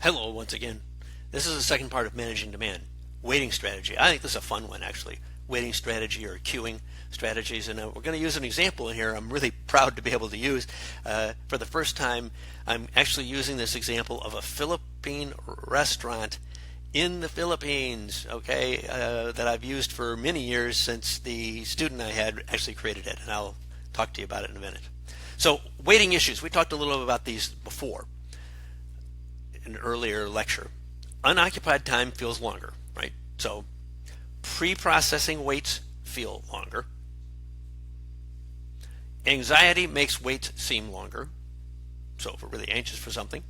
Hello once again. This is the second part of managing demand, waiting strategy. I think this is a fun one actually. Waiting strategy or queuing strategies, and we're going to use an example in here I'm really proud to be able to use. For the first time, I'm actually using this example of a Philippine restaurant in the Philippines, okay, that I've used for many years since the student I had actually created it, and I'll talk to you about it in a minute. So, waiting issues. We talked a little about these before an earlier lecture. Unoccupied time feels longer, right? So pre-processing waits feel longer. Anxiety makes waits seem longer. So if we're really anxious for something.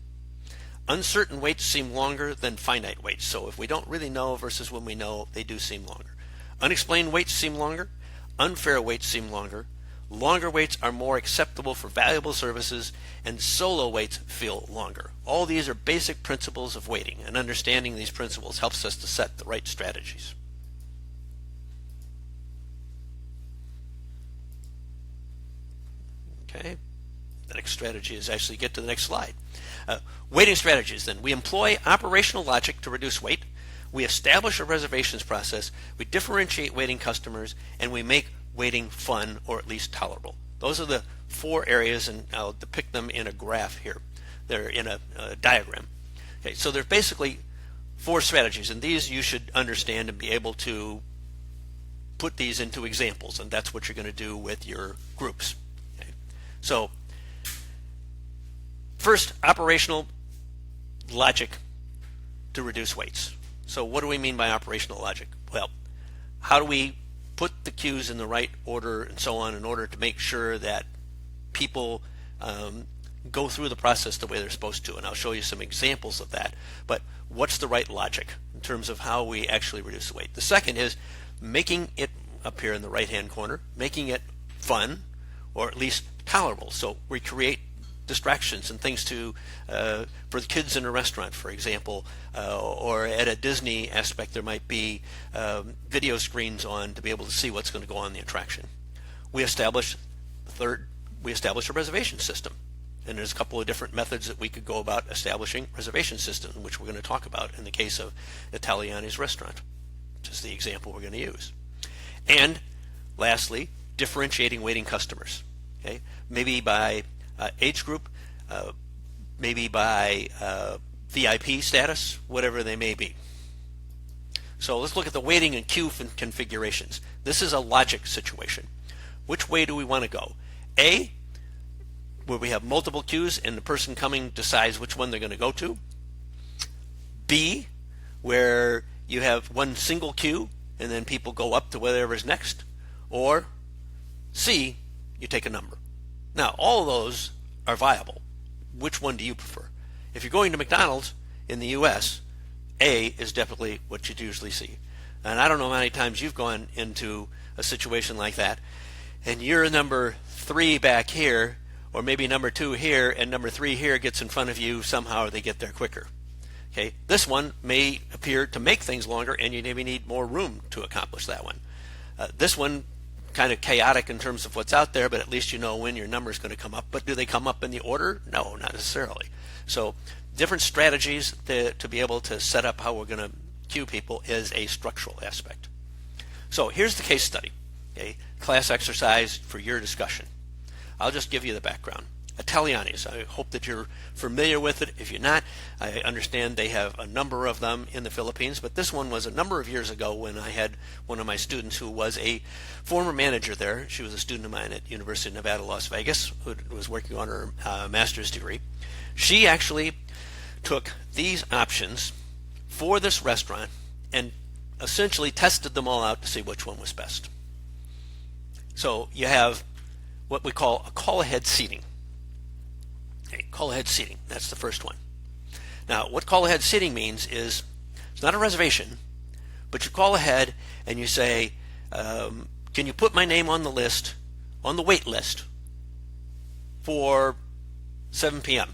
Uncertain waits seem longer than finite waits. So if we don't really know versus when we know, they do seem longer. Unexplained waits seem longer. Unfair waits seem longer. Longer waits are more acceptable for valuable services, and solo waits feel longer. All these are basic principles of waiting, and understanding these principles helps us to set the right strategies. Okay, the next strategy is actually get to the next slide. Waiting strategies then. We employ operational logic to reduce wait. We establish a reservations process. We differentiate waiting customers, and we make waiting fun or at least tolerable. Those are the four areas, and I'll depict them in a graph here. They're in a diagram. Okay, so there's basically four strategies, and these you should understand and be able to put these into examples, and that's what you're going to do with your groups. Okay. So first, operational logic to reduce waits. So what do we mean by operational logic? Well, how do we put the queues in the right order and so on in order to make sure that people go through the process the way they're supposed to? And I'll show you some examples of that. But what's the right logic in terms of how we actually reduce the wait? The second is making it, up here in the right hand corner, making it fun or at least tolerable. So we create distractions and things to for the kids in a restaurant, for example, or at a Disney aspect there might be video screens on to be able to see what's going to go on in the attraction. We establish a reservation system, and there's a couple of different methods that we could go about establishing reservation systems, which we're going to talk about in the case of Italiani's restaurant, which is the example we're going to use. And lastly, differentiating waiting customers. Okay, maybe by age group, maybe by VIP status, whatever they may be. So let's look at the waiting and queue configurations. This is a logic situation. Which way do we want to go? A, where we have multiple queues and the person coming decides which one they're going to go to. B, where you have one single queue and then people go up to whatever's next. Or C, you take a number. Now, all of those are viable. Which one do you prefer? If you're going to McDonald's in the US, A is definitely what you'd usually see. And I don't know how many times you've gone into a situation like that, and you're number 3 back here, or maybe number 2 here, and number 3 here gets in front of you somehow, or they get there quicker. Okay, this one may appear to make things longer, and you maybe need more room to accomplish that one. This one, kind of chaotic in terms of what's out there, but at least you know when your number is going to come up. But do they come up in the order? No, not necessarily. So different strategies to be able to set up how we're going to queue people is a structural aspect. So here's the case study, okay? Class exercise for your discussion. I'll just give you the background. Italiani's, I hope that you're familiar with it. If you're not, I understand they have a number of them in the Philippines, but this one was a number of years ago when I had one of my students who was a former manager there. She was a student of mine at University of Nevada, Las Vegas, who was working on her master's degree. She actually took these options for this restaurant and essentially tested them all out to see which one was best. So you have what we call a call-ahead seating. Okay, call-ahead seating, that's the first one. Now, what call-ahead seating means is it's not a reservation, but you call ahead and you say, can you put my name on the list, on the wait list for 7 p.m.?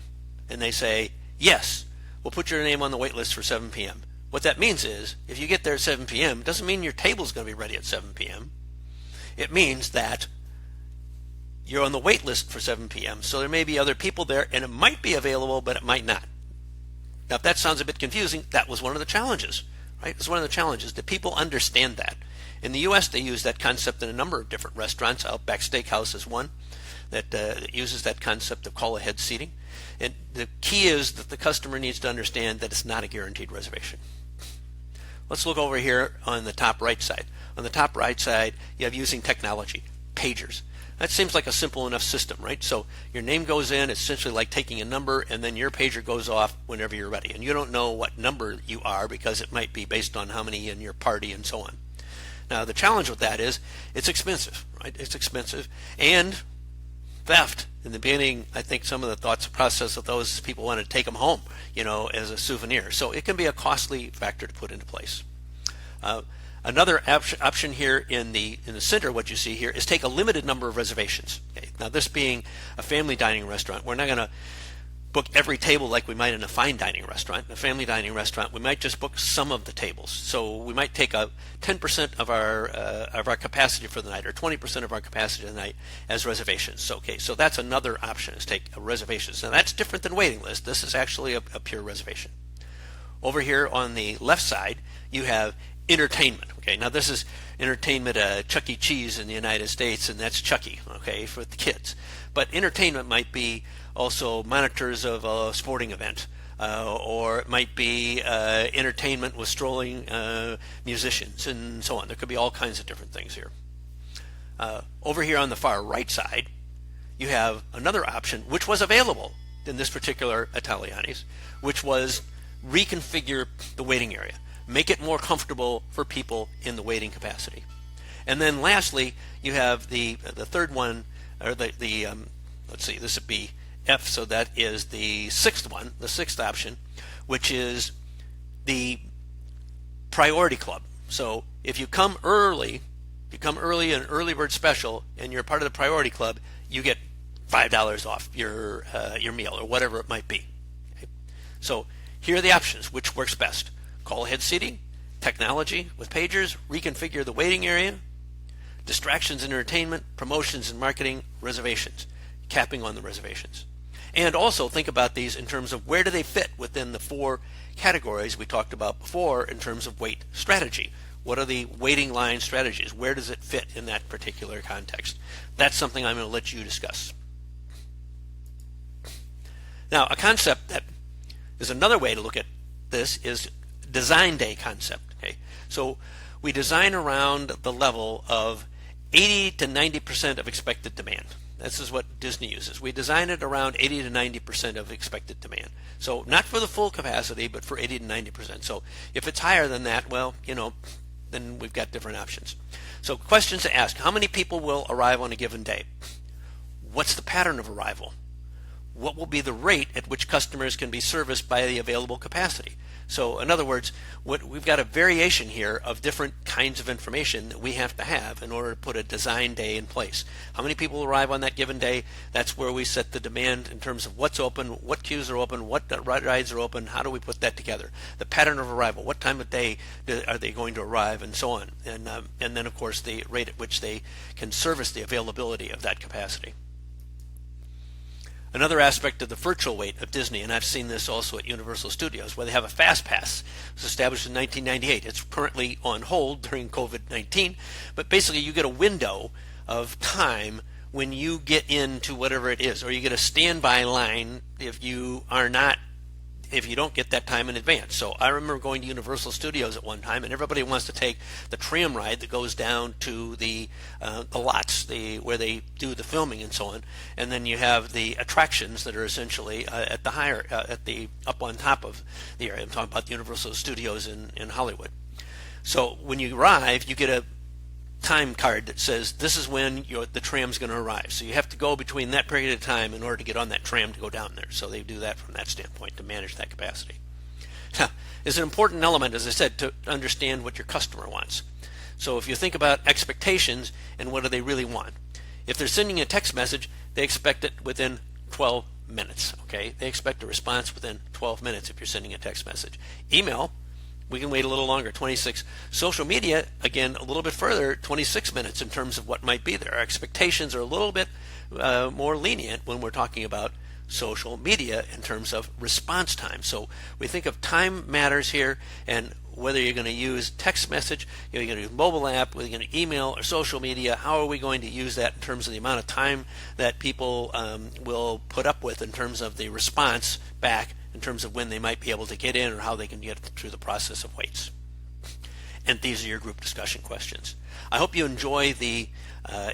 And they say, yes, we'll put your name on the wait list for 7 p.m. What that means is, if you get there at 7 p.m., it doesn't mean your table's going to be ready at 7 p.m. It means that you're on the wait list for 7 p.m. So there may be other people there, and it might be available, but it might not. Now, if that sounds a bit confusing, that was one of the challenges, right? It's one of the challenges. Did people understand that? In the U.S., they use that concept in a number of different restaurants. Outback Steakhouse is one that uses that concept of call ahead seating. And the key is that the customer needs to understand that it's not a guaranteed reservation. Let's look over here on the top right side. On the top right side, you have using technology, pagers. That seems like a simple enough system, right? So your name goes in, it's essentially like taking a number, and then your pager goes off whenever you're ready. And you don't know what number you are because it might be based on how many in your party and so on. Now, the challenge with that is it's expensive, right? It's expensive. And theft. In the beginning, I think some of the thoughts process of those people want to take them home, as a souvenir. So it can be a costly factor to put into place. Another option here in the center, what you see here, is take a limited number of reservations. Okay? Now, this being a family dining restaurant, we're not going to book every table like we might in a fine dining restaurant. In a family dining restaurant, we might just book some of the tables. So we might take a 10% of our capacity for the night, or 20% of our capacity of the night as reservations. So that's another option, is take reservations. Now, that's different than waiting list. This is actually a pure reservation. Over here on the left side, you have entertainment. Okay, now this is entertainment, Chuck E. Cheese in the United States, and that's Chucky, okay, for the kids. But entertainment might be also monitors of a sporting event, or it might be entertainment with strolling musicians and so on. There could be all kinds of different things here. Over here on the far right side, you have another option which was available in this particular Italiani's, which was reconfigure the waiting area. Make it more comfortable for people in the waiting capacity. And then lastly, you have the third one, or let's see, this would be F, so that is the sixth one, the sixth option, which is the priority club. So if you come early, an early bird special, and you're part of the priority club, you get $5 off your meal, or whatever it might be. Okay? So here are the options, which works best. Call ahead seating, technology with pagers, reconfigure the waiting area, distractions and entertainment, promotions and marketing, reservations, capping on the reservations. And also think about these in terms of where do they fit within the four categories we talked about before in terms of wait strategy. What are the waiting line strategies? Where does it fit in that particular context? That's something I'm going to let you discuss. Now, a concept that is another way to look at this is design day concept. Okay, so we design around the level of 80 to 90% of expected demand. This is what Disney uses. We design it around 80 to 90% of expected demand. So not for the full capacity, but for 80 to 90%. So if it's higher than that, well, then we've got different options. So questions to ask: how many people will arrive on a given day? What's the pattern of arrival? What will be the rate at which customers can be serviced by the available capacity? So in other words, we've got a variation here of different kinds of information that we have to have in order to put a design day in place. How many people arrive on that given day? That's where we set the demand in terms of what's open, what queues are open, what rides are open, how do we put that together? The pattern of arrival, what time of day are they going to arrive, and so on. And then, of course, the rate at which they can service the availability of that capacity. Another aspect of the virtual wait of Disney, and I've seen this also at Universal Studios, where they have a Fast Pass. It was established in 1998. It's currently on hold during COVID-19, but basically you get a window of time when you get into whatever it is, or you get a standby line if you don't get that time in advance. So I remember going to Universal Studios at one time, and everybody wants to take the tram ride that goes down to the lots, where they do the filming and so on, and then you have the attractions that are essentially up on top of the area. I'm talking about the Universal Studios in Hollywood. So when you arrive, you get a time card that says this is when the tram's going to arrive. So you have to go between that period of time in order to get on that tram to go down there. So they do that from that standpoint to manage that capacity. Now, it's an important element, as I said, to understand what your customer wants. So if you think about expectations and what do they really want. If they're sending a text message, they expect it within 12 minutes. Okay, they expect a response within 12 minutes if you're sending a text message. Email, we can wait a little longer, 26. Social media, again, a little bit further, 26 minutes in terms of what might be there. Our expectations are a little bit more lenient when we're talking about social media in terms of response time. So we think of time matters here, and whether you're going to use text message, you're going to use mobile app, whether you're going to email or social media, how are we going to use that in terms of the amount of time that people will put up with in terms of the response back, in terms of when they might be able to get in or how they can get through the process of weights. And these are your group discussion questions. I hope you enjoy the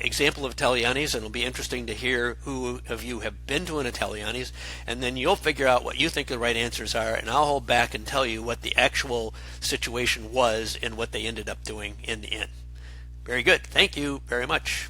example of Italiani's, and it'll be interesting to hear who of you have been to an Italiani's, and then you'll figure out what you think the right answers are, and I'll hold back and tell you what the actual situation was and what they ended up doing in the end. Very good. Thank you very much.